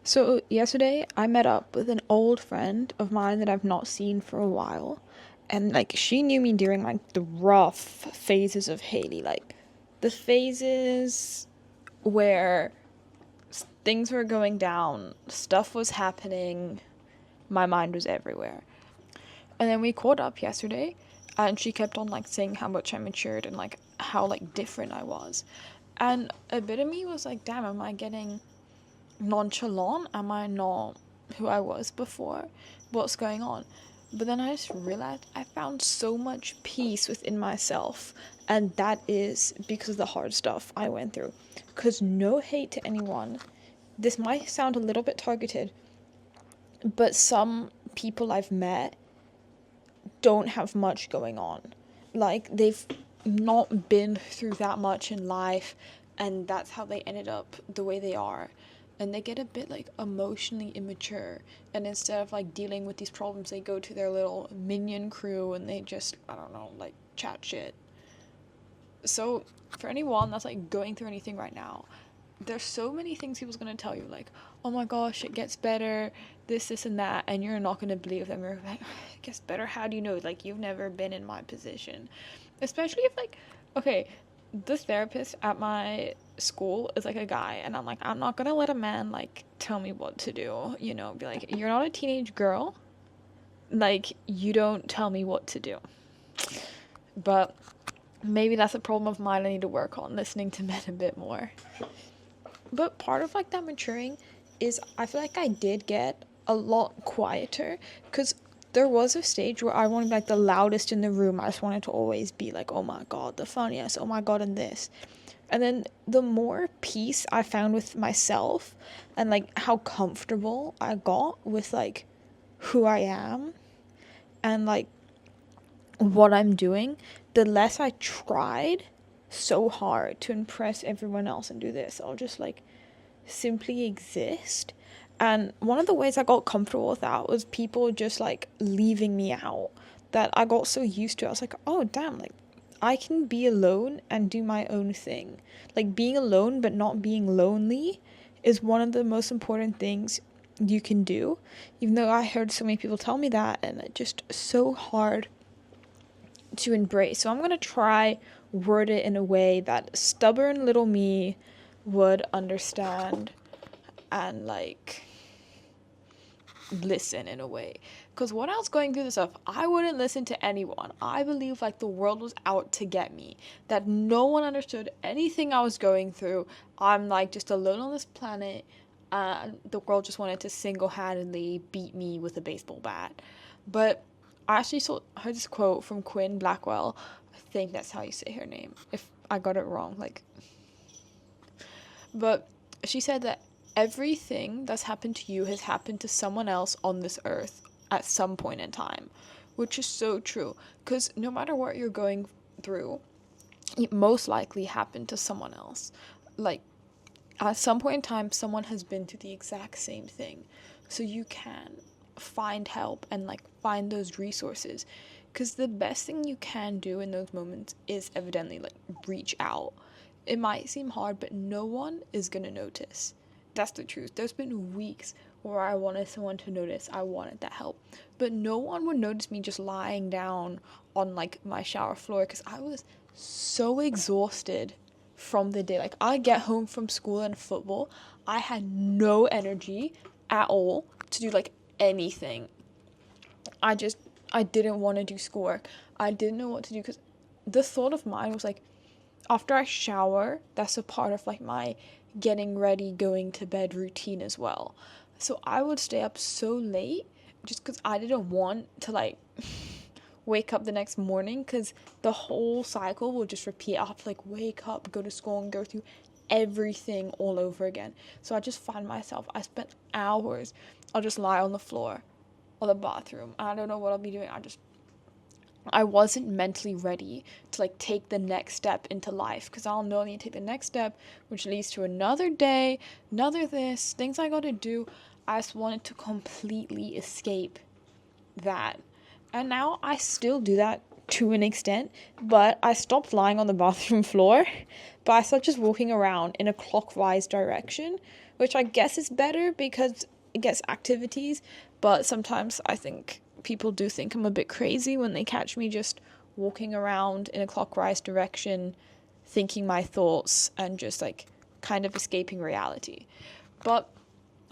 So yesterday I met up with an old friend of mine that I've not seen for a while. And like she knew me during like the rough phases of Hayley, like the phases where things were going down, stuff was happening, my mind was everywhere. And then we caught up yesterday and she kept on like saying how much I matured and like how like different I was. And a bit of me was like, damn, am I getting nonchalant? Am I not who I was before? What's going on? But then I just realized I found so much peace within myself, and that is because of the hard stuff I went through. Because no hate to anyone, this might sound a little bit targeted, but some people I've met don't have much going on. Like, they've not been through that much in life, and that's how they ended up the way they are. And they get a bit like emotionally immature, and instead of like dealing with these problems, they go to their little minion crew and they just, I don't know, like chat shit. So for anyone that's like going through anything right now, there's so many things people's gonna tell you, like, oh my gosh, it gets better, this and that, and you're not gonna believe them. You're like, it gets better, how do you know? Like, you've never been in my position. Especially if like, okay, the therapist at my school is like a guy, and I'm like, I'm not gonna let a man like tell me what to do, be like, you're not a teenage girl, like, you don't tell me what to do. But maybe that's a problem of mine I need to work on, listening to men a bit more. But part of like that maturing is I feel like I did get a lot quieter, because there was a stage where I wanted to be like the loudest in the room. I just wanted to always be like, oh my god, the funniest, oh my god, and this. And then the more peace I found with myself and like how comfortable I got with like who I am and like what I'm doing, the less I tried so hard to impress everyone else and do this. I'll just like simply exist. And one of the ways I got comfortable with that was people just like leaving me out, that I got so used to. I was like, oh damn, like I can be alone and do my own thing. Like, being alone but not being lonely is one of the most important things you can do. Even though I heard so many people tell me that, and it's just so hard to embrace. So I'm going to try word it in a way that stubborn little me would understand and like listen in a way. Because when I was going through this stuff, I wouldn't listen to anyone. I believe like the world was out to get me, that no one understood anything I was going through. I'm like just alone on this planet, and the world just wanted to single-handedly beat me with a baseball bat. But I actually heard this quote from Quinn Blackwell. I think that's how you say her name, if I got it wrong, like. But she said that everything that's happened to you has happened to someone else on this earth at some point in time, which is so true. Because no matter what you're going through, it most likely happened to someone else. Like, at some point in time, someone has been through the exact same thing. So you can find help and like find those resources. Because the best thing you can do in those moments is evidently like reach out. It might seem hard, but no one is gonna notice. That's the truth. There's been weeks where I wanted someone to notice. I wanted that help. But no one would notice me just lying down on like my shower floor, because I was so exhausted from the day. Like, I get home from school and football, I had no energy at all to do like anything. I didn't want to do schoolwork. I didn't know what to do, because the thought of mine was like, after I shower, that's a part of like my getting ready, going to bed routine as well. So I would stay up so late just because I didn't want to like wake up the next morning, because the whole cycle will just repeat. I have to like wake up, go to school, and go through everything all over again. So I just find myself, I spent hours, I'll just lie on the floor or the bathroom. I don't know what I'll be doing. I wasn't mentally ready to like take the next step into life, because I'll know I need to take the next step, which leads to another day, another this, things I gotta do. I just wanted to completely escape that. And now I still do that to an extent, but I stopped lying on the bathroom floor, but I started just walking around in a clockwise direction, which I guess is better because it gets activities, but sometimes I think people do think I'm a bit crazy when they catch me just walking around in a clockwise direction, thinking my thoughts and just like kind of escaping reality. But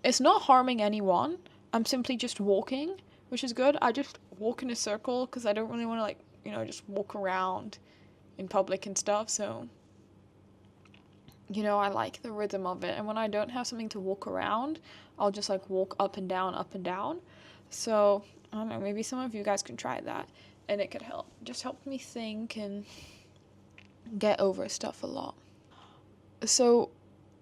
it's not harming anyone. I'm simply just walking, which is good. I just walk in a circle because I don't really want to like, just walk around in public and stuff. So, I like the rhythm of it. And when I don't have something to walk around, I'll just like walk up and down, up and down. So, I don't know, maybe some of you guys can try that and it could help. Just help me think and get over stuff a lot. So,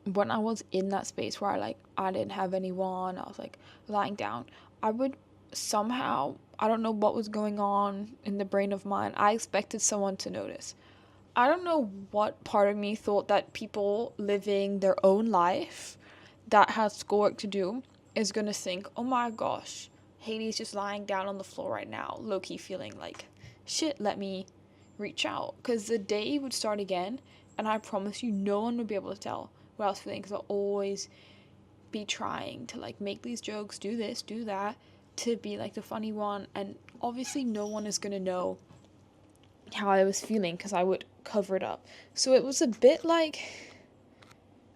when I was in that space where I didn't have anyone, I was like lying down, I would somehow, I don't know what was going on in the brain of mine, I expected someone to notice. I don't know what part of me thought that people living their own life that has schoolwork to do is going to think, oh my gosh, Hayley's just lying down on the floor right now, low-key feeling like, shit, let me reach out. Because the day would start again, and I promise you, no one would be able to tell what I was feeling, because I'll always be trying to like make these jokes, do this, do that, to be like the funny one, and obviously no one is going to know how I was feeling because I would cover it up. So it was a bit like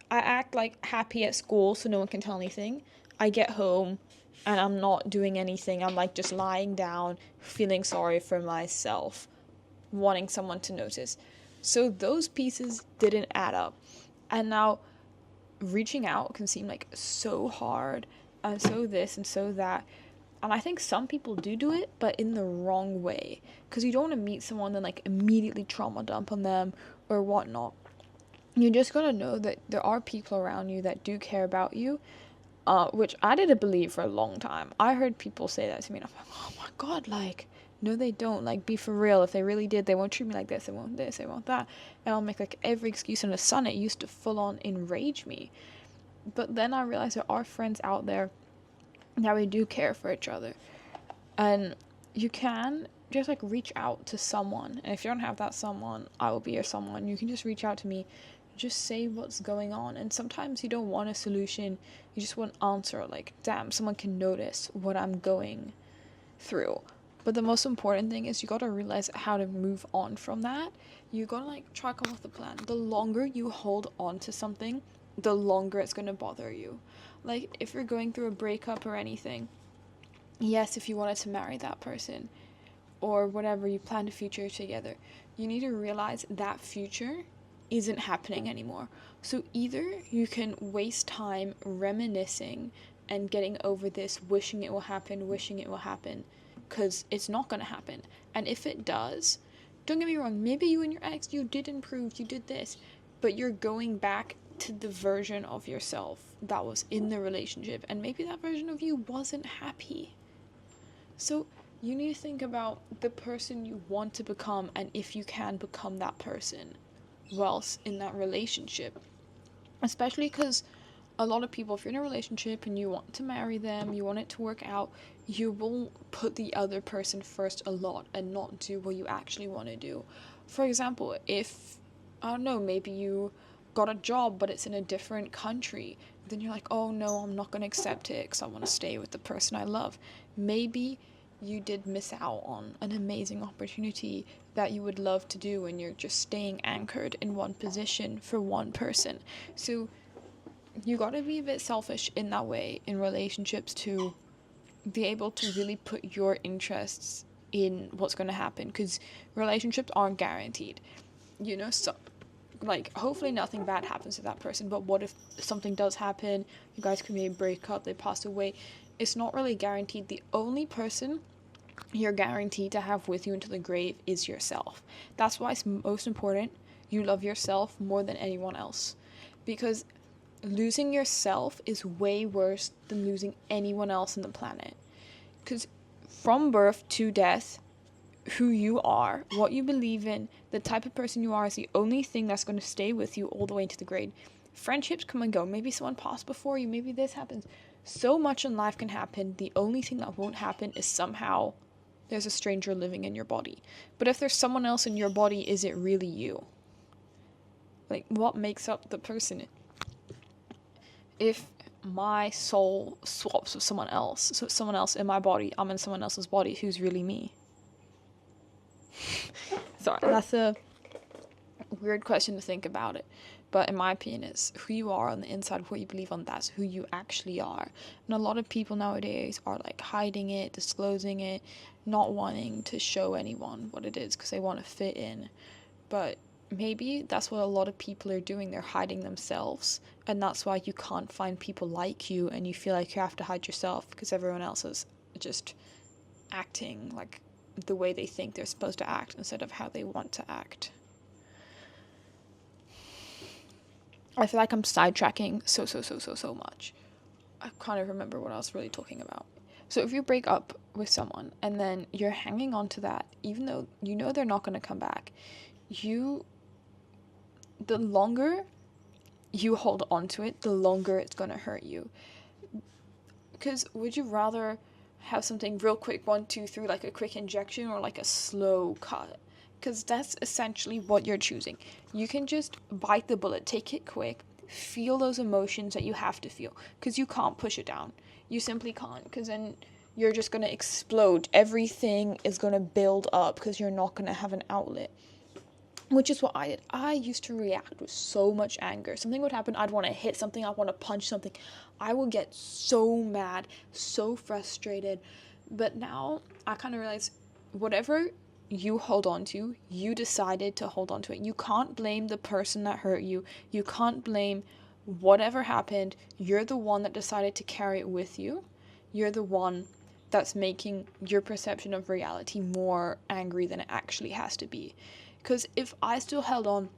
I act like happy at school so no one can tell anything. I get home and I'm not doing anything. I'm like just lying down, feeling sorry for myself, wanting someone to notice. So those pieces didn't add up. And now reaching out can seem like so hard and so this and so that. And I think some people do it, but in the wrong way. Because you don't want to meet someone and like immediately trauma dump on them or whatnot. You just gotta know that there are people around you that do care about you, which I didn't believe for a long time. I heard people say that to me, and I'm like, oh my god, like, no they don't, like, be for real. If they really did, they won't treat me like this, they won't this, they won't that. And I'll make like every excuse in the sun. It used to full on enrage me. But then I realized there are friends out there that we do care for each other. And you can just like reach out to someone. And if you don't have that someone, I will be your someone. You can just reach out to me. Just say what's going on. And sometimes you don't want a solution. You just want an answer. Like, damn, someone can notice what I'm going through. But the most important thing is you gotta realize how to move on from that. You gotta like try to come up with a plan. The longer you hold on to something, the longer it's gonna bother you. Like, if you're going through a breakup or anything, yes, if you wanted to marry that person or whatever, you planned a future together, you need to realize that future isn't happening anymore. So either you can waste time reminiscing and getting over this, wishing it will happen, because it's not going to happen. And if it does, don't get me wrong, maybe you and your ex, you did improve, you did this, but you're going back to the version of yourself that was in the relationship, and maybe that version of you wasn't happy. So you need to think about the person you want to become, and if you can become that person whilst in that relationship. Especially because a lot of people, if you're in a relationship and you want to marry them, you want it to work out, you will put the other person first a lot and not do what you actually want to do. For example, if, I don't know, maybe you got a job but it's in a different country, then you're like, oh no, I'm not going to accept it because I want to stay with the person I love. Maybe you did miss out on an amazing opportunity that you would love to do, and you're just staying anchored in one position for one person. So you gotta be a bit selfish in that way in relationships to be able to really put your interests in what's going to happen, because relationships aren't guaranteed. So like, hopefully nothing bad happens to that person, but what if something does happen, you guys could maybe break up, they pass away. It's not really guaranteed. The only person you're guaranteed to have with you into the grave is yourself. That's why it's most important you love yourself more than anyone else, because losing yourself is way worse than losing anyone else on the planet. Because from birth to death, who you are, what you believe in, the type of person you are is the only thing that's going to stay with you all the way to the grave. Friendships come and go. Maybe someone passed before you. Maybe this happens. So much in life can happen. The only thing that won't happen is somehow there's a stranger living in your body. But if there's someone else in your body, is it really you? Like, what makes up the person? If my soul swaps with someone else. So someone else in my body, I'm in someone else's body who's really me. Sorry, that's a weird question to think about it. But in my opinion, it's who you are on the inside, what you believe on, that's who you actually are. And a lot of people nowadays are like hiding it, disclosing it, not wanting to show anyone what it is because they want to fit in. But maybe that's what a lot of people are doing. They're hiding themselves. And that's why you can't find people like you and you feel like you have to hide yourself because everyone else is just acting like the way they think they're supposed to act instead of how they want to act. I feel like I'm sidetracking so much. I can't even remember what I was really talking about. So if you break up with someone and then you're hanging on to that, even though you know they're not going to come back, the longer you hold on to it, the longer it's going to hurt you. Because would you rather have something real quick, 1, 2, 3, like a quick injection, or like a slow cut? Because that's essentially what you're choosing. You can just bite the bullet, take it quick, feel those emotions that you have to feel, because you can't push it down. You simply can't, because then you're just going to explode. Everything is going to build up because you're not going to have an outlet, which is what I did. I used to react with so much anger. Something would happen, I'd want to hit something, I'd want to punch something. I would get so mad, so frustrated. But now I kind of realize whatever you hold on to, you decided to hold on to it. You can't blame the person that hurt you. You can't blame whatever happened. You're the one that decided to carry it with you. You're the one that's making your perception of reality more angry than it actually has to be. Because if I still held on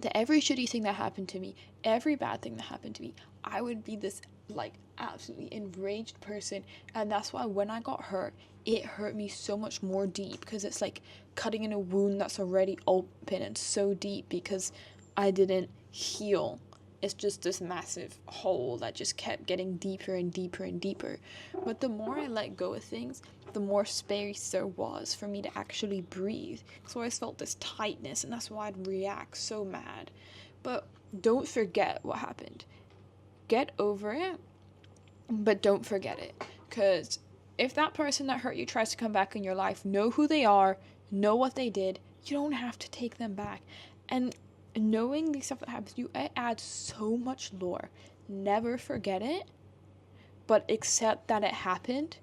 to every shitty thing that happened to me, every bad thing that happened to me, I would be this like absolutely enraged person. And that's why when I got hurt, it hurt me so much more deep, because it's like cutting in a wound that's already open and so deep because I didn't heal. It's just this massive hole that just kept getting deeper and deeper and deeper. But the more I let go of things, the more space there was for me to actually breathe. So I always felt this tightness, and that's why I'd react so mad. But don't forget what happened. Get over it, but don't forget it. Because if that person that hurt you tries to come back in your life, know who they are, know what they did. You don't have to take them back. And knowing the stuff that happens to you, it adds so much lore. Never forget it, but accept that it happened,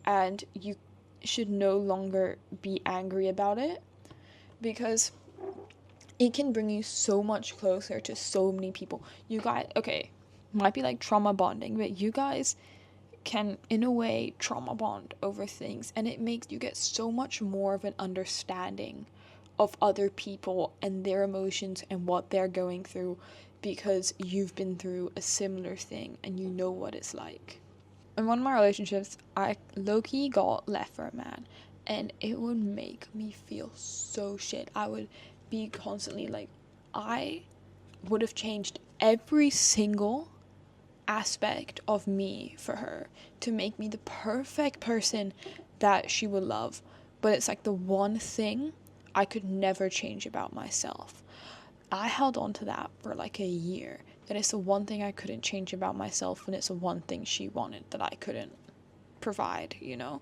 and you should no longer be angry about it, because it can bring you so much closer to so many people. You guys, okay, might be like trauma bonding, but you guys can, in a way, trauma bond over things, and it makes you get so much more of an understanding of other people and their emotions and what they're going through, because you've been through a similar thing and you know what it's like. In one of my relationships, I low-key got left for a man, and it would make me feel so shit. I would be constantly like, I would have changed every single aspect of me for her to make me the perfect person that she would love. But it's like the one thing I could never change about myself. I held on to that for like a year. That it's the one thing I couldn't change about myself, and it's the one thing she wanted that I couldn't provide, you know?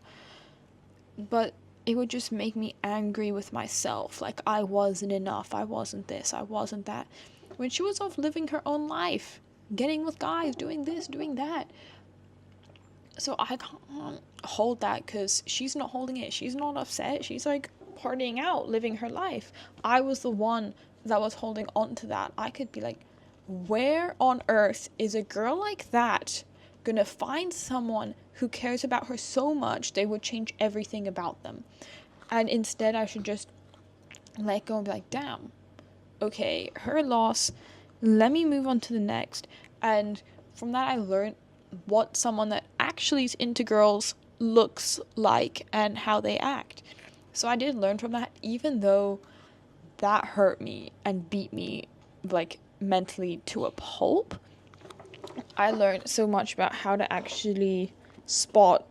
But it would just make me angry with myself. Like I wasn't enough. I wasn't this. I wasn't that. When she was off living her own life, getting with guys, doing this, doing that. So I can't hold that because she's not holding it. She's not upset. She's like partying out, living her life. I was the one that was holding on to that. I could be like, where on earth is a girl like that gonna find someone who cares about her so much they would change everything about them? And instead I should just let go and be like, damn, okay, her loss, let me move on to the next. And from that I learned what someone that actually is into girls looks like and how they act. So I did learn from that, even though that hurt me and beat me like mentally to a pulp. I learned so much about how to actually spot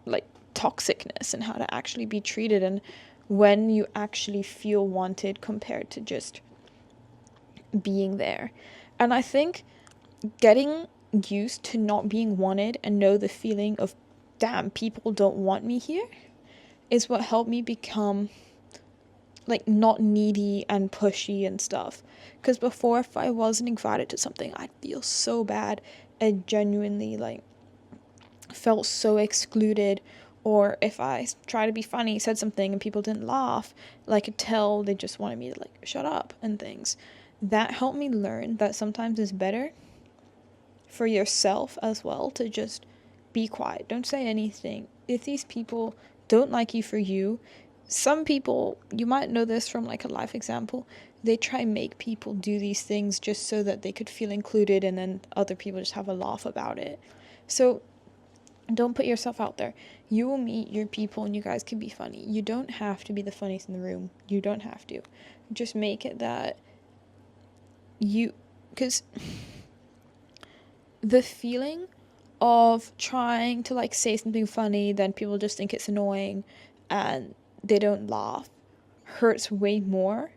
like toxicness and how to actually be treated, and when you actually feel wanted compared to just being there. And I think getting used to not being wanted and know the feeling of, damn, people don't want me here, is what helped me become like not needy and pushy and stuff. Because before, if I wasn't invited to something, I'd feel so bad and genuinely like felt so excluded. Or if I tried to be funny, said something and people didn't laugh, like I could tell they just wanted me to like shut up and things. That helped me learn that sometimes it's better for yourself as well to just be quiet. Don't say anything. If these people don't like you for you, some people, you might know this from like a life example, they try and make people do these things just so that they could feel included, and then other people just have a laugh about it. So don't put yourself out there. You will meet your people and you guys can be funny. You don't have to be the funniest in the room. You don't have to. Just make it that you, because the feeling of trying to like say something funny, then people just think it's annoying and they don't laugh, hurts way more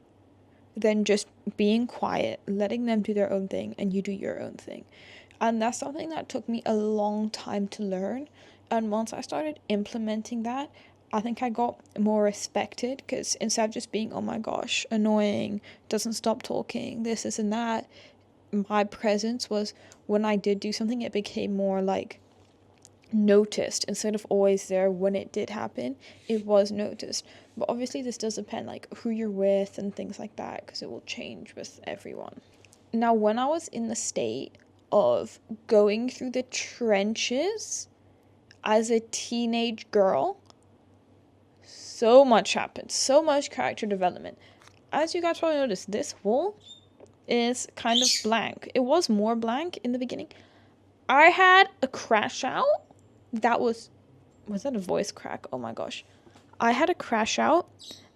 than just being quiet, letting them do their own thing and you do your own thing. And that's something that took me a long time to learn. And once I started implementing that, I think I got more respected, because instead of just being, oh my gosh, annoying, doesn't stop talking, this and that, my presence was, when I did do something, it became more like noticed instead of always there. When it did happen, it was noticed. But obviously this does depend like who you're with and things like that, because it will change with everyone. Now, when I was in the state of going through the trenches as a teenage girl, so much happened, so much character development. As you guys probably noticed, this wall is kind of blank. It was more blank in the beginning. I had a crash out that was that a voice crack? Oh my gosh. I had a crash out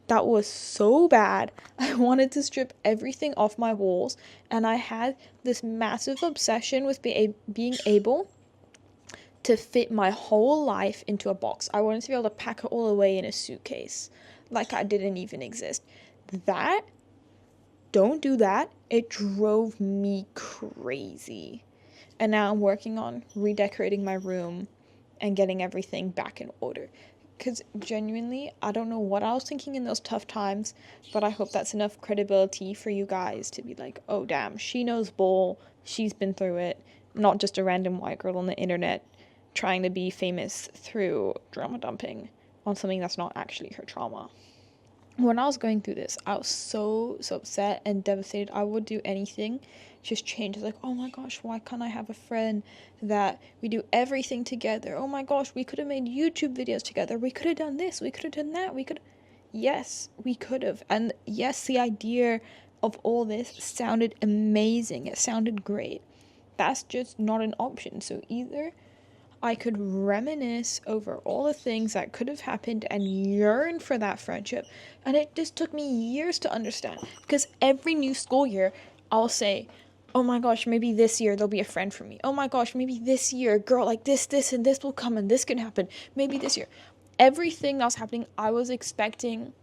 that was so bad. I wanted to strip everything off my walls, and I had this massive obsession with being able to fit my whole life into a box. I wanted to be able to pack it all away in a suitcase like I didn't even exist. That, don't do that. It drove me crazy. And now I'm working on redecorating my room and getting everything back in order. Because genuinely, I don't know what I was thinking in those tough times, but I hope that's enough credibility for you guys to be like, oh damn, she knows bull, she's been through it, not just a random white girl on the internet trying to be famous through drama dumping on something that's not actually her trauma. When I was going through this, I was so upset and devastated. I would do anything, just change. Like, oh my gosh, why can't I have a friend that we do everything together? Oh my gosh, we could have made YouTube videos together. We could have done this. We could have done that. Yes, we could have. And yes, the idea of all this sounded amazing. It sounded great. That's just not an option. So either I could reminisce over all the things that could have happened and yearn for that friendship. And it just took me years to understand. Because every new school year, I'll say, oh my gosh, maybe this year there'll be a friend for me. Oh my gosh, maybe this year, girl, like this, and this will come and this can happen. Maybe this year. Everything that was happening, I was expecting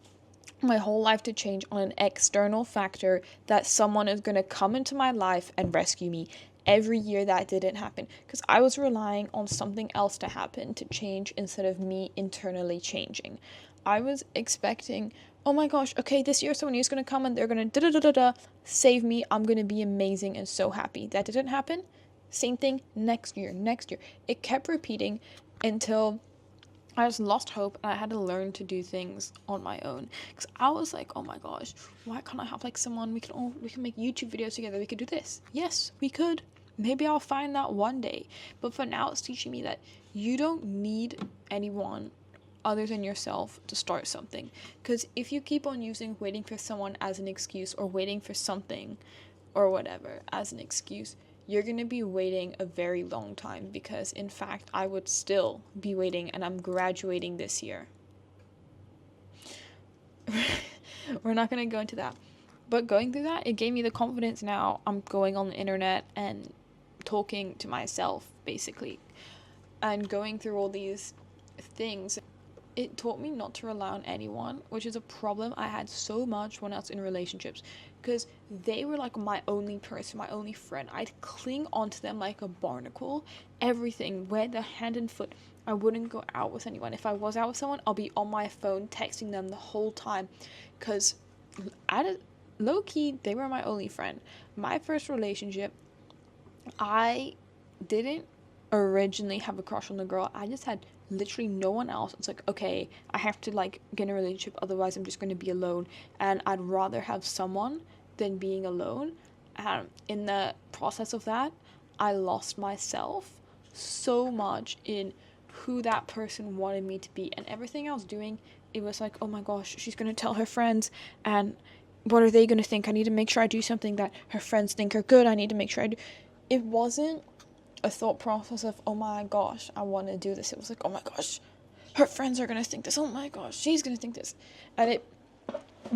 my whole life to change on an external factor, that someone is going to come into my life and rescue me. Every year that didn't happen, because I was relying on something else to happen to change instead of me internally changing. I was expecting, oh my gosh, okay, this year someone is going to come and they're going to save me. I'm going to be amazing and so happy. That didn't happen. Same thing next year. It kept repeating until I just lost hope, and I had to learn to do things on my own. Because I was like, oh my gosh, why can't I have like someone, we can make YouTube videos together, we could do this. Yes, we could. Maybe I'll find that one day. But for now, it's teaching me that you don't need anyone other than yourself to start something. Because if you keep on using waiting for someone as an excuse, or waiting for something or whatever as an excuse, you're going to be waiting a very long time, because in fact, I would still be waiting, and I'm graduating this year. We're not going to go into that. But going through that, it gave me the confidence. Now I'm going on the internet and talking to myself, basically. And going through all these things, it taught me not to rely on anyone, which is a problem I had so much when I was in relationships, because they were like my only person, my only friend. I'd cling onto them like a barnacle, everything, wear their hand and foot. I wouldn't go out with anyone. If I was out with someone, I'll be on my phone texting them the whole time, because low-key, they were my only friend. My first relationship, I didn't originally have a crush on the girl. I just had literally no one else. It's like, okay, I have to like get in a relationship, otherwise I'm just going to be alone, and I'd rather have someone than being alone. In the process of that, I lost myself so much in who that person wanted me to be, and everything I was doing, it was like, oh my gosh, she's going to tell her friends, and what are they going to think? I need to make sure I do something that her friends think are good. I need to make sure I do. It wasn't a thought process of, oh my gosh, I want to do this. It was like, oh my gosh, her friends are going to think this. Oh my gosh, she's going to think this. And it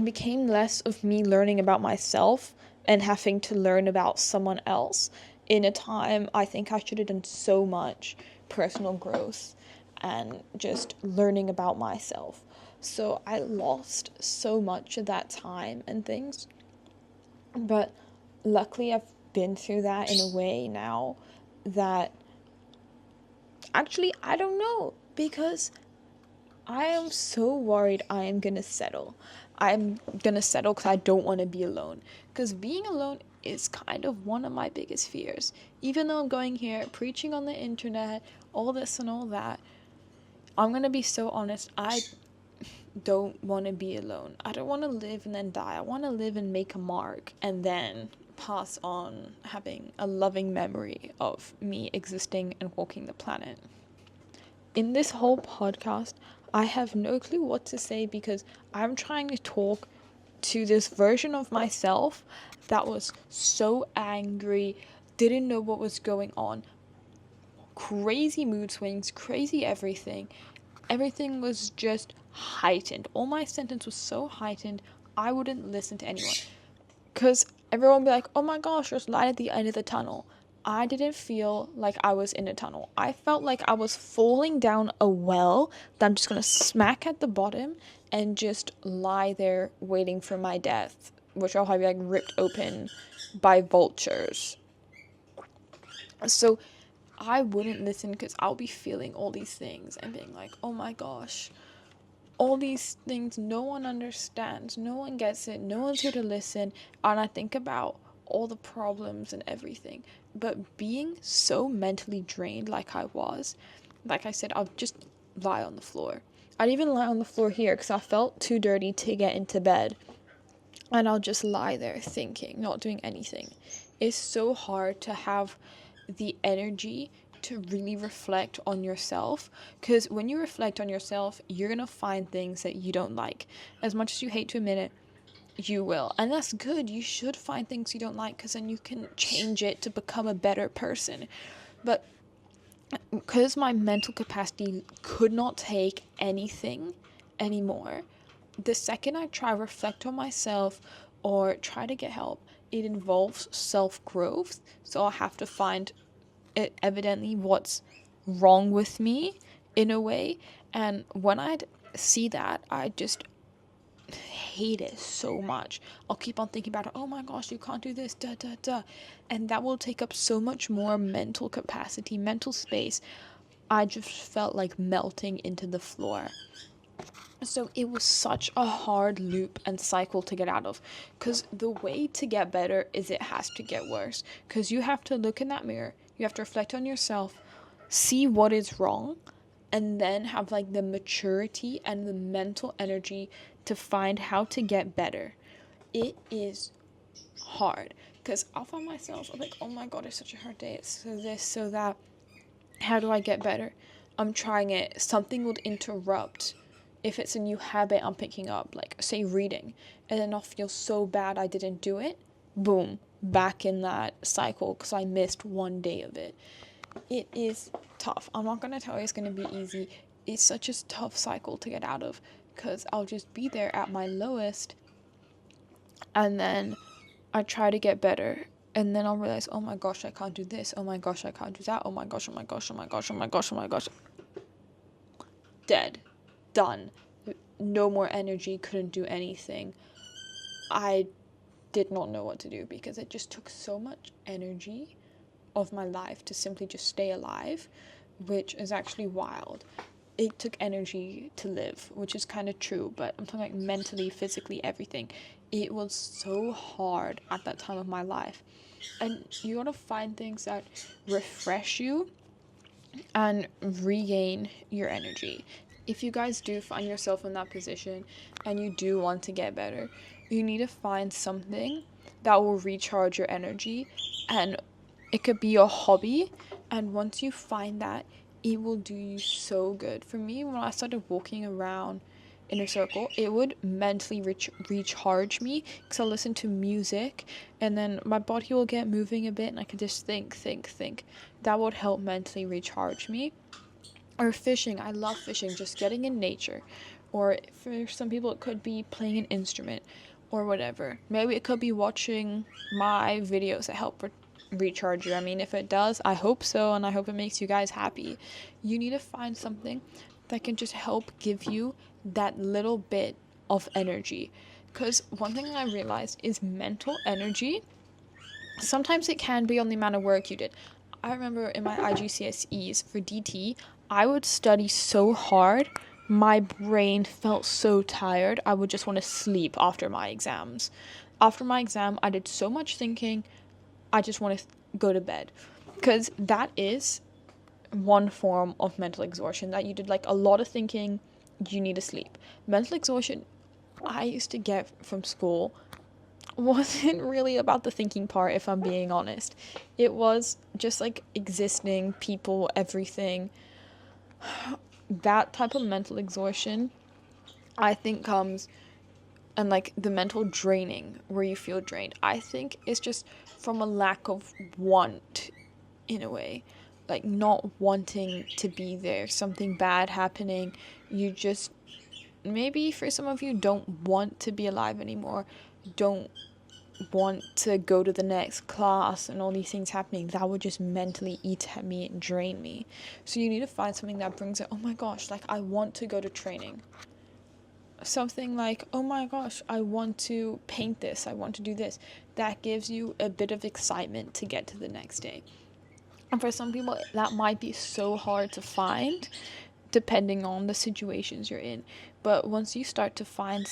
became less of me learning about myself and having to learn about someone else in a time I think I should have done so much personal growth and just learning about myself. So I lost so much of that time and things. But luckily I've been through that in a way now that actually I don't know, because I am so worried I am gonna settle. I'm gonna settle because I don't want to be alone. Because being alone is kind of one of my biggest fears. Even though I'm going here preaching on the internet, all this and all that, I'm gonna be so honest, I don't want to be alone. I don't want to live and then die. I want to live and make a mark and then pass on having a loving memory of me existing and walking the planet. In this whole podcast, I have no clue what to say, because I'm trying to talk to this version of myself that was so angry, didn't know what was going on, crazy mood swings, crazy everything. Everything was just heightened. All my sentence was so heightened, I wouldn't listen to anyone. Because everyone would be like, oh my gosh, there's light at the end of the tunnel. I didn't feel like I was in a tunnel. I felt like I was falling down a well that I'm just going to smack at the bottom and just lie there waiting for my death, which I'll have like ripped open by vultures. So I wouldn't listen, because I'll be feeling all these things and being like, oh my gosh, all these things no one understands, no one gets it, no one's here to listen. And I think about all the problems and everything, but being so mentally drained like I was, like I said, I'll just lie on the floor. I'd even lie on the floor here because I felt too dirty to get into bed, and I'll just lie there thinking, not doing anything. It's so hard to have the energy to really reflect on yourself, because when you reflect on yourself, you're gonna find things that you don't like. As much as you hate to admit it, you will, and that's good. You should find things you don't like, because then you can change it to become a better person. But because my mental capacity could not take anything anymore, the second I try to reflect on myself or try to get help, it involves self-growth. So I have to find it evidently what's wrong with me in a way. And when I'd see that, I just hate it so much. I'll keep on thinking about it. Oh my gosh, you can't do this, da da da. And that will take up so much more mental capacity, mental space. I just felt like melting into the floor. So it was such a hard loop and cycle to get out of, because the way to get better is it has to get worse, because you have to look in that mirror, you have to reflect on yourself, see what is wrong, and then have like the maturity and the mental energy to find how to get better. It is hard, because I'll find myself, I'm like, oh my god, it's such a hard day, it's so this, so that, how do I get better? I'm trying it, something would interrupt. If it's a new habit I'm picking up, like say reading, and then I'll feel so bad I didn't do it, boom, back in that cycle because I missed one day of it. It is tough. I'm not going to tell you it's going to be easy. It's such a tough cycle to get out of, because I'll just be there at my lowest, and then I try to get better, and then I'll realize, oh my gosh, I can't do this, oh my gosh, I can't do that, oh my gosh, oh my gosh, oh my gosh, oh my gosh, oh my gosh, dead. done. No more energy, couldn't do anything. I did not know what to do because it just took so much energy of my life to simply just stay alive, which is actually wild. It took energy to live, which is kind of true, but I'm talking like mentally, physically, everything. It was so hard at that time of my life. And you gotta find things that refresh you and regain your energy. If you guys do find yourself in that position and you do want to get better, you need to find something that will recharge your energy, and it could be a hobby, and once you find that, it will do you so good. For me, when I started walking around in a circle, it would mentally recharge me because I listen to music, and then my body will get moving a bit and I could just think. That would help mentally recharge me. Or fishing, I love fishing, just getting in nature. Or for some people it could be playing an instrument or whatever. Maybe it could be watching my videos that help recharge you. I mean, if it does, I hope so, and I hope it makes you guys happy. You need to find something that can just help give you that little bit of energy. Because one thing I realized is mental energy, sometimes it can be on the amount of work you did. I remember in my IGCSEs for DT, I would study so hard, my brain felt so tired, I would just want to sleep after my exams. After my exam, I did so much thinking, I just want to go to bed. Because that is one form of mental exhaustion, that you did like a lot of thinking, you need to sleep. Mental exhaustion I used to get from school wasn't really about the thinking part, if I'm being honest. It was just like existing, people, everything. That type of mental exhaustion, I think, comes, and like the mental draining where you feel drained, I think it's just from a lack of want, in a way. Like not wanting to be there, something bad happening. You just, maybe for some of you, don't want to be alive anymore. Don't want to go to the next class and all these things happening. That would just mentally eat at me and drain me. So you need to find something that brings it, oh my gosh, like I want to go to training. Something like, oh my gosh, I want to paint this, I want to do this. That gives you a bit of excitement to get to the next day. And for some people, that might be so hard to find, depending on the situations you're in. But once you start to find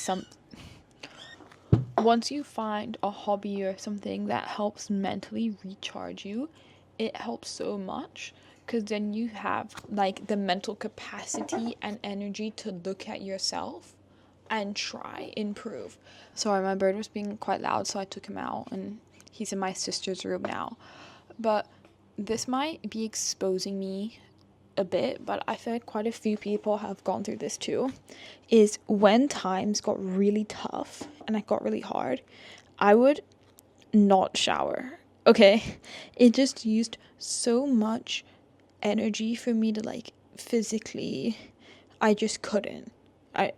once you find a hobby or something that helps mentally recharge you, it helps so much, because then you have like the mental capacity and energy to look at yourself and try improve. Sorry, my bird was being quite loud, so I took him out, and he's in my sister's room now. But this might be exposing me a bit, but I feel like quite a few people have gone through this too, is when times got really tough and it got really hard, I would not shower. Okay, it just used so much energy for me to like physically, I just couldn't.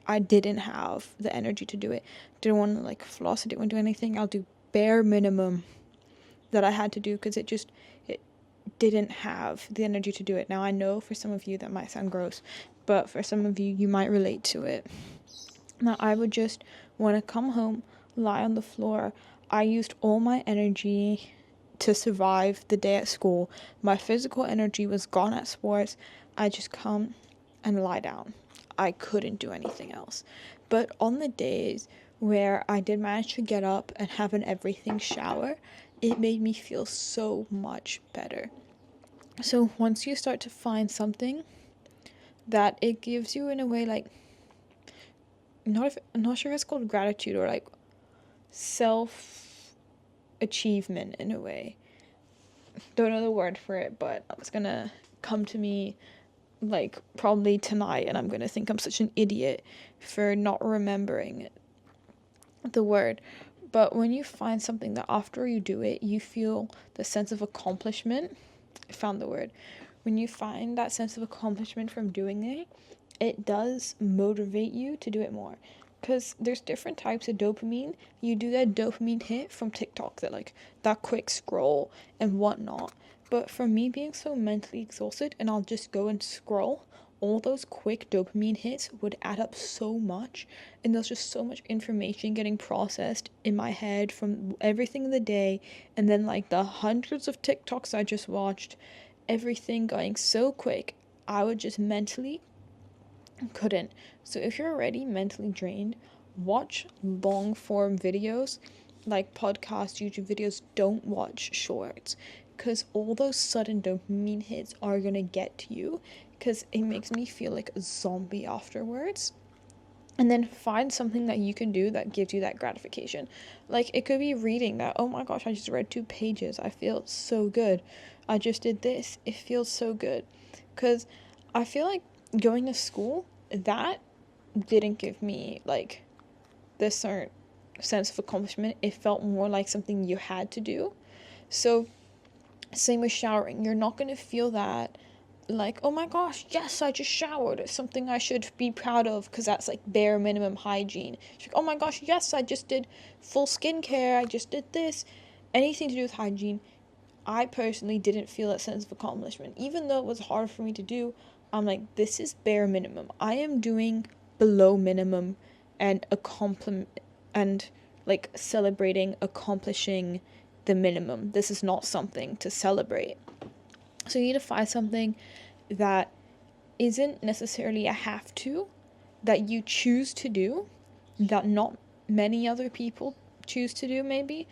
I didn't have the energy to do it. Didn't want to like floss, I didn't want to do anything. I'll do bare minimum that I had to do, because it didn't have the energy to do it. Now I know for some of you that might sound gross, but for some of you might relate to it. Now I would just want to come home, lie on the floor. I used all my energy to survive the day at school. My physical energy was gone at sports. I just come and lie down. I couldn't do anything else. But on the days where I did manage to get up and have an everything shower, it made me feel so much better. So once you start to find something that it gives you, in a way, like, I'm not sure if it's called gratitude or like self achievement, in a way. Don't know the word for it, but it's gonna come to me like probably tonight, and I'm gonna think I'm such an idiot for not remembering the word. But when you find something that after you do it, you feel the sense of accomplishment. I found the word. When you find that sense of accomplishment from doing it, it does motivate you to do it more. Because there's different types of dopamine. You do that dopamine hit from TikTok, that quick scroll and whatnot. But for me, being so mentally exhausted, and I'll just go and scroll all those quick dopamine hits would add up so much, and there's just so much information getting processed in my head from everything in the day, and then like the hundreds of TikToks I just watched, everything going so quick, I would just mentally couldn't. So if you're already mentally drained, watch long form videos like podcasts, YouTube videos. Don't watch shorts, because all those sudden dopamine hits are gonna get to you, because it makes me feel like a zombie afterwards. And then find something that you can do that gives you that gratification. Like, it could be reading that, oh my gosh, I just read 2 pages, I feel so good. I just did this, it feels so good. Because I feel like going to school, that didn't give me like this certain sense of accomplishment. It felt more like something you had to do. So same with showering, you're not going to feel that like, oh my gosh, yes, I just showered, it's something I should be proud of, because that's like bare minimum hygiene. It's like, oh my gosh, yes, I just did full skincare, I just did this. Anything to do with hygiene, I personally didn't feel that sense of accomplishment. Even though it was hard for me to do, I'm like, this is bare minimum. I am doing below minimum, and a compliment, and like celebrating accomplishing the minimum. This is not something to celebrate. So you need to find something that isn't necessarily a have to, that you choose to do, that not many other people choose to do, maybe,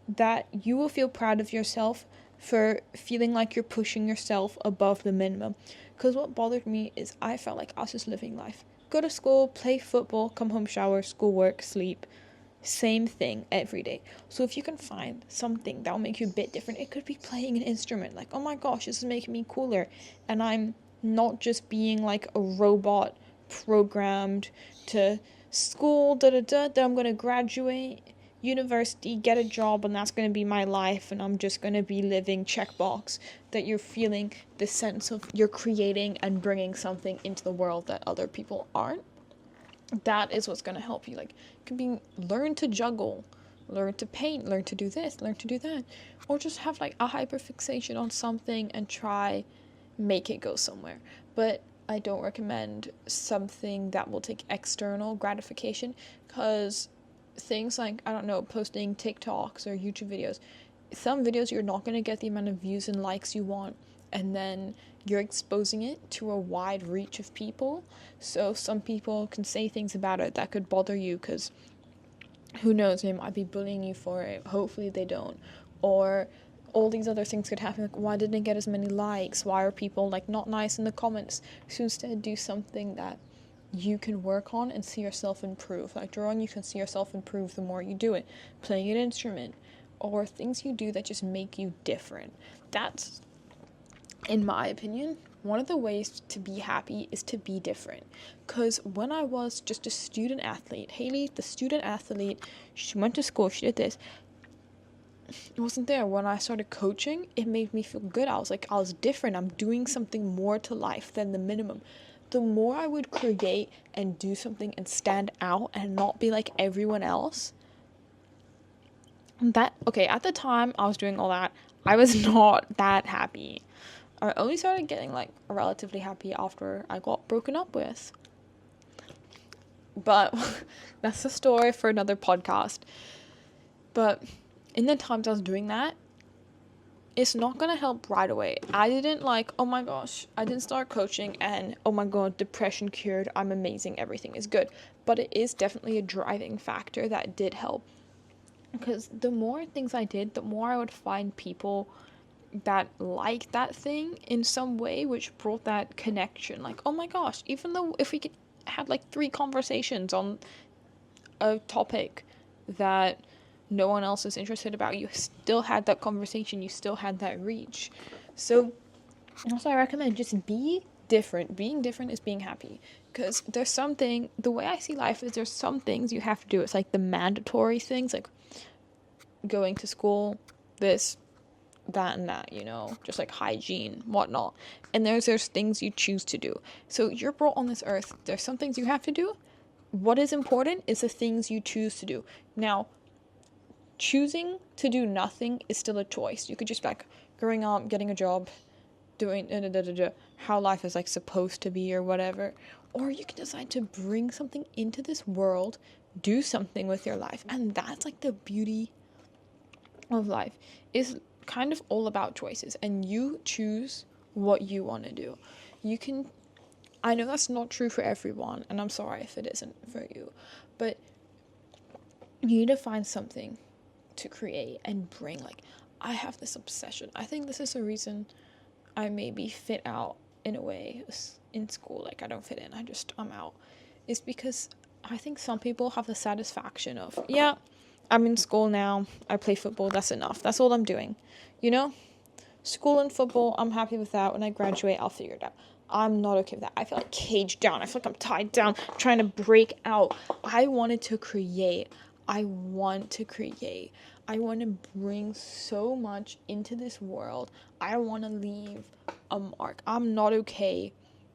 that you will feel proud of yourself for feeling like you're pushing yourself above the minimum. Because what bothered me is I felt like I was just living life. Go to school, play football, come home, shower, schoolwork, sleep. Same thing every day. So if you can find something that will make you a bit different, it could be playing an instrument. Like, oh my gosh, this is making me cooler. And I'm not just being like a robot programmed to school, then I'm going to graduate, university, get a job, and that's going to be my life, and I'm just going to be living checkbox. That you're feeling the sense of you're creating and bringing something into the world that other people aren't. That is what's going to help you. Like, it could be learn to juggle, learn to paint, learn to do this, learn to do that, or just have like a hyperfixation on something and try make it go somewhere. But I don't recommend something that will take external gratification, because things like, I don't know, posting TikToks or YouTube videos, some videos you're not going to get the amount of views and likes you want, and then you're exposing it to a wide reach of people. So some people can say things about it that could bother you, because who knows, they might be bullying you for it. Hopefully they don't. Or all these other things could happen, like, why didn't it get as many likes? Why are people like not nice in the comments? So instead, do something that you can work on and see yourself improve. Like drawing, you can see yourself improve the more you do it. Playing an instrument, or things you do that just make you different. That's, in my opinion, one of the ways to be happy is to be different. Because when I was just a student athlete, Hayley, the student athlete, she went to school, she did this, it wasn't there. When I started coaching, it made me feel good. I was like, I was different. I'm doing something more to life than the minimum. The more I would create and do something and stand out and not be like everyone else, at the time I was doing all that, I was not that happy. I only started getting like relatively happy after I got broken up with. But that's a story for another podcast. But in the times I was doing that, it's not gonna help right away. I didn't oh my gosh, I didn't start coaching and oh my god, depression cured, I'm amazing, everything is good. But it is definitely a driving factor that did help. Because the more things I did, the more I would find people that liked that thing in some way, which brought that connection. Like, oh my gosh, even though if we could have like 3 conversations on a topic that no one else is interested about, you still had that conversation, you still had that reach. So also I recommend just be different. Being different is being happy, because there's something, the way I see life is there's some things you have to do. It's like the mandatory things, like going to school, this, that, and that, just like hygiene, whatnot. And there's things you choose to do. So you're brought on this earth, there's some things you have to do. What is important is the things you choose to do. Now, choosing to do nothing is still a choice. You could just be like growing up, getting a job, doing how life is like supposed to be or whatever, or you can decide to bring something into this world, do something with your life. And that's like the beauty of life, is kind of all about choices, and you choose what you want to do. You can, I know that's not true for everyone, and I'm sorry if it isn't for you, but you need to find something to create and bring. Like, I have this obsession. I think this is the reason I maybe fit out in a way in school. Like, I don't fit in, I'm out. Is because I think some people have the satisfaction of, yeah, I'm in school now, I play football, that's enough, that's all I'm doing, you know? School and football, I'm happy with that. When I graduate, I'll figure it out. I'm not okay with that. I feel like caged down. I feel like I'm tied down, trying to break out. I wanted to create. I want to create. I want to bring so much into this world. I want to leave a mark. I'm not okay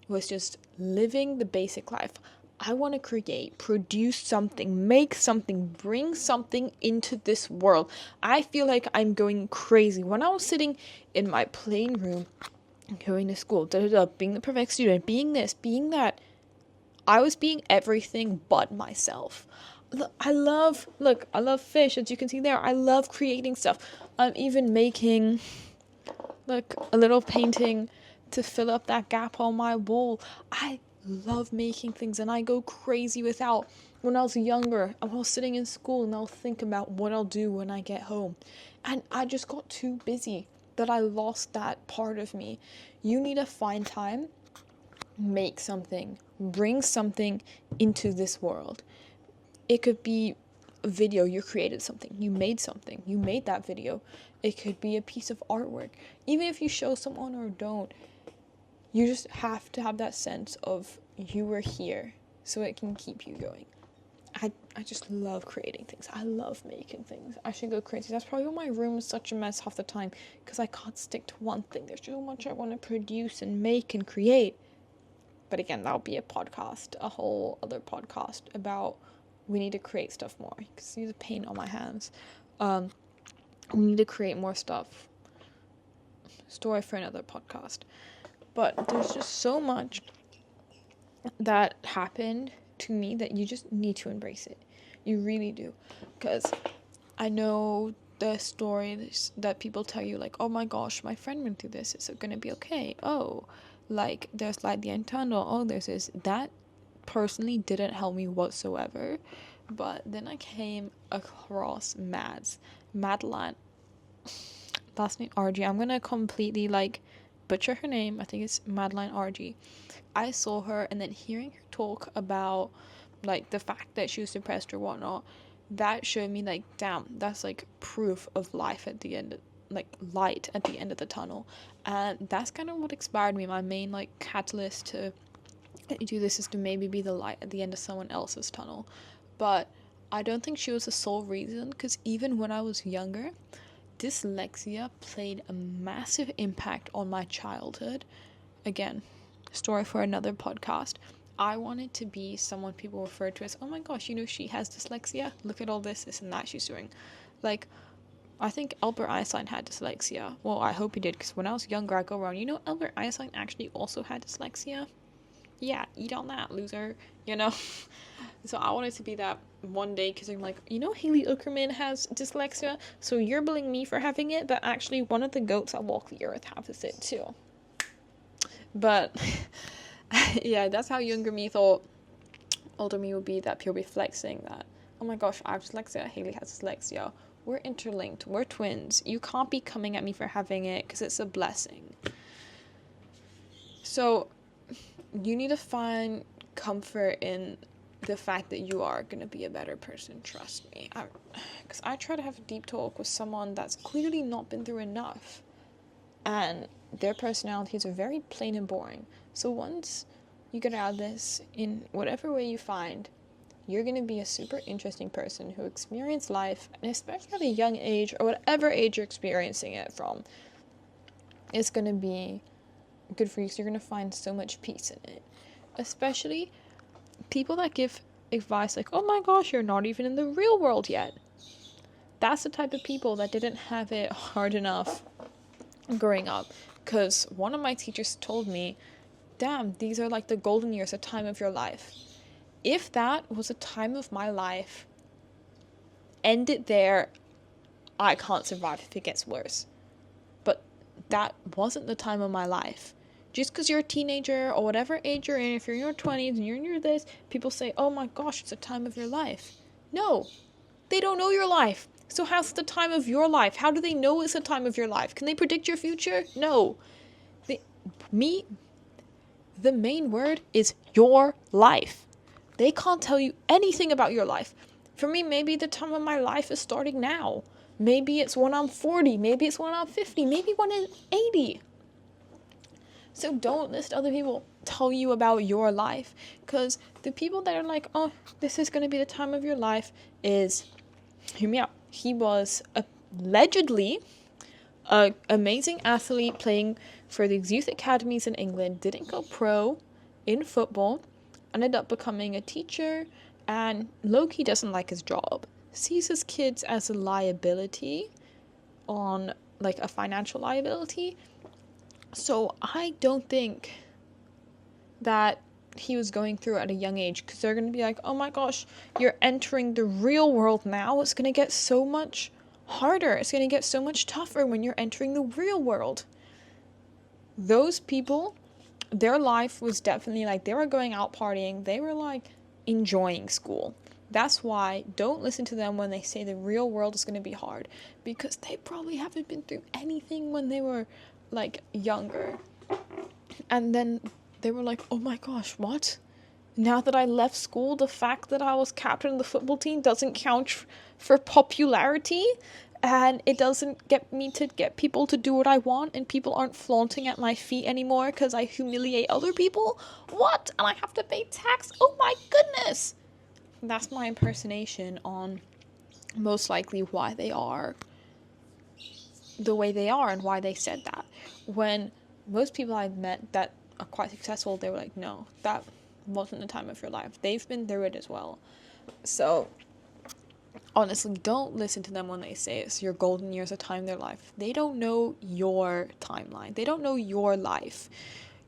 with just living the basic life. I want to create, produce something, make something, bring something into this world. I feel like I'm going crazy. When I was sitting in my plain room, going to school, being the perfect student, being this, being that, I was being everything but myself. I love fish, as you can see there. I love creating stuff. I'm even making, like, a little painting to fill up that gap on my wall. I love making things, and I go crazy without. When I was younger, I was sitting in school and I'll think about what I'll do when I get home, and I just got too busy that I lost that part of me. You need to find time, make something, bring something into this world. It could be a video, you created something, you made that video. It could be a piece of artwork. Even if you show someone or don't, you just have to have that sense of you were here, so it can keep you going. I just love creating things. I love making things. I should go crazy. That's probably why my room is such a mess half the time, because I can't stick to one thing. There's so much I want to produce and make and create. But again, that'll be a podcast, a whole other podcast about, we need to create stuff more. You can see the paint on my hands. We need to create more stuff. Story for another podcast. But there's just so much that happened to me that you just need to embrace it. You really do. Because I know the stories that people tell you, like, oh my gosh, my friend went through this, is it gonna be okay? Oh, like, there's light at the end tunnel. Oh, there's this. That personally didn't help me whatsoever. But then I came across Madeline, last name RG. I'm gonna completely, like, butcher her name. I think it's Madeline RG. I saw her, and then hearing her talk about, like, the fact that she was depressed or whatnot, that showed me, like, damn, that's, like, proof of life at the end, like, light at the end of the tunnel. And that's kind of what inspired me. My main, like, catalyst to do this is to maybe be the light at the end of someone else's tunnel. But I don't think she was the sole reason, because even when I was younger, dyslexia played a massive impact on my childhood. Again, story for another podcast. I wanted to be someone people refer to as, oh my gosh, you know, she has dyslexia. Look at all this and that she's doing. Like, I think Albert Einstein had dyslexia. Well, I hope he did, because when I was younger, I go around, you know, Albert Einstein actually also had dyslexia. Yeah, eat on that, loser, you know? So I wanted to be that one day, because I'm like, you know, Hayley Ueckermann has dyslexia, so you're bullying me for having it, but actually one of the goats that walk the earth has it too. But yeah, that's how younger me thought older me would be, that people be flexing that, oh my gosh, I have dyslexia, Hayley has dyslexia, we're interlinked, we're twins, you can't be coming at me for having it, because it's a blessing. So you need to find comfort in the fact that you are going to be a better person, trust me. Because I try to have a deep talk with someone that's clearly not been through enough, and their personalities are very plain and boring. So once you get out of this, in whatever way you find, you're going to be a super interesting person who experienced life, and especially at a young age, or whatever age you're experiencing it from, it's going to be good for you, because you're going to find so much peace in it. Especially people that give advice like, oh my gosh, you're not even in the real world yet. That's the type of people that didn't have it hard enough growing up. Because one of my teachers told me, damn, these are like the golden years, a time of your life. If that was a time of my life, end it there. I can't survive if it gets worse. But that wasn't the time of my life. Just because you're a teenager or whatever age you're in, if you're in your 20s and you're in your this, people say, oh my gosh, it's a time of your life. No, they don't know your life. So how's the time of your life? How do they know it's a time of your life? Can they predict your future? No. The main word is your life. They can't tell you anything about your life. For me, maybe the time of my life is starting now. Maybe it's when I'm 40. Maybe it's when I'm 50. Maybe when I'm 80. So don't listen to other people tell you about your life. Because the people that are like, oh, this is going to be the time of your life is, hear me out. He was allegedly an amazing athlete playing for these youth academies in England. Didn't go pro in football. Ended up becoming a teacher. And low-key doesn't like his job. Sees his kids as a liability on, like, a financial liability. So I don't think that he was going through at a young age, because they're going to be like, oh my gosh, you're entering the real world now. It's going to get so much harder. It's going to get so much tougher when you're entering the real world. Those people, their life was definitely like, they were going out partying. They were like enjoying school. That's why don't listen to them when they say the real world is going to be hard, because they probably haven't been through anything when they were like younger. And then they were like, oh my gosh, what? Now that I left school, the fact that I was captain of the football team doesn't count for popularity, and it doesn't get me to get people to do what I want, and people aren't flaunting at my feet anymore because I humiliate other people? What? And I have to pay tax? Oh my goodness! That's my impersonation on most likely why they are the way they are and why they said that. When most people I've met that are quite successful, they were like, no, that wasn't the time of your life. They've been through it as well. So honestly, don't listen to them when they say it's your golden years, a time of their life. They don't know your timeline. They don't know your life.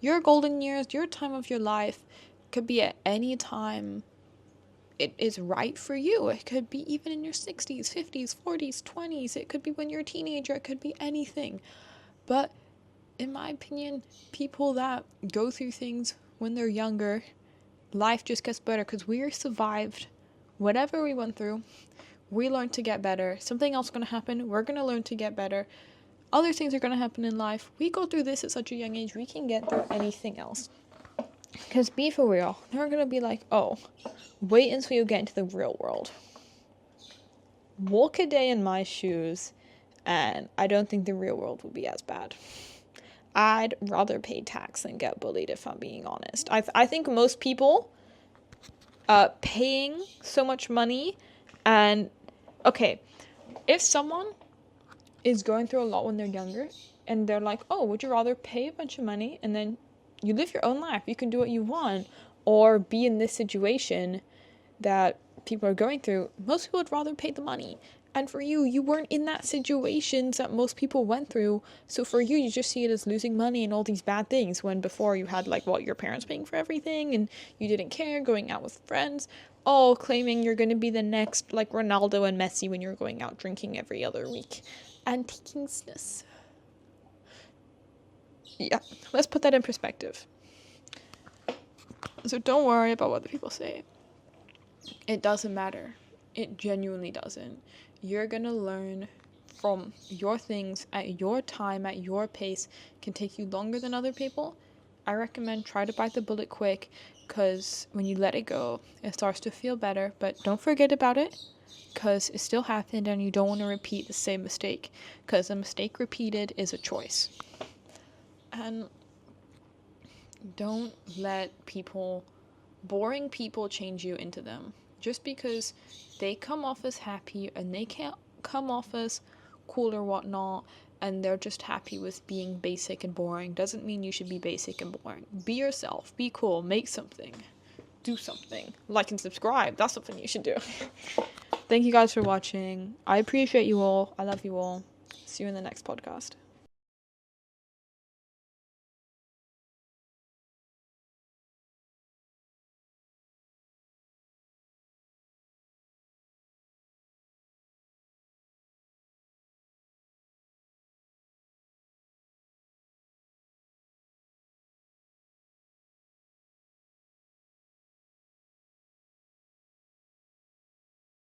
Your golden years, your time of your life could be at any time it is right for you. It could be even in your 60s, 50s, 40s, 20s. It could be when you're a teenager. It could be anything. But in my opinion, people that go through things when they're younger, life just gets better because we survived whatever we went through. We learned to get better. Something else is going to happen. We're going to learn to get better. Other things are going to happen in life. We go through this at such a young age, we can get through anything else. Because be for real, they're going to be like, oh, wait until you get into the real world. Walk a day in my shoes, and I don't think the real world will be as bad. I'd rather pay tax than get bullied, if I'm being honest. I think most people paying so much money, and okay, if someone is going through a lot when they're younger, and they're like, oh, would you rather pay a bunch of money and then you live your own life, you can do what you want, or be in this situation that people are going through? Most people would rather pay the money. And for you, you weren't in that situation that most people went through. So for you, you just see it as losing money and all these bad things, when before you had like, what, your parents paying for everything and you didn't care, going out with friends, all claiming you're going to be the next like Ronaldo and Messi when you're going out drinking every other week. Antiquingness. Yeah, let's put that in perspective. So don't worry about what the people say. It doesn't matter. It genuinely doesn't. You're gonna learn from your things at your time, at your pace. It can take you longer than other people. I recommend try to bite the bullet quick, because when you let it go, it starts to feel better. But don't forget about it, because it still happened and you don't want to repeat the same mistake, because a mistake repeated is a choice. And don't let boring people change you into them. Just because they come off as happy and they can't come off as cool or whatnot, and they're just happy with being basic and boring, doesn't mean you should be basic and boring. Be yourself. Be cool. Make something. Do something. Like and subscribe. That's something you should do. Thank you guys for watching. I appreciate you all. I love you all. See you in the next podcast.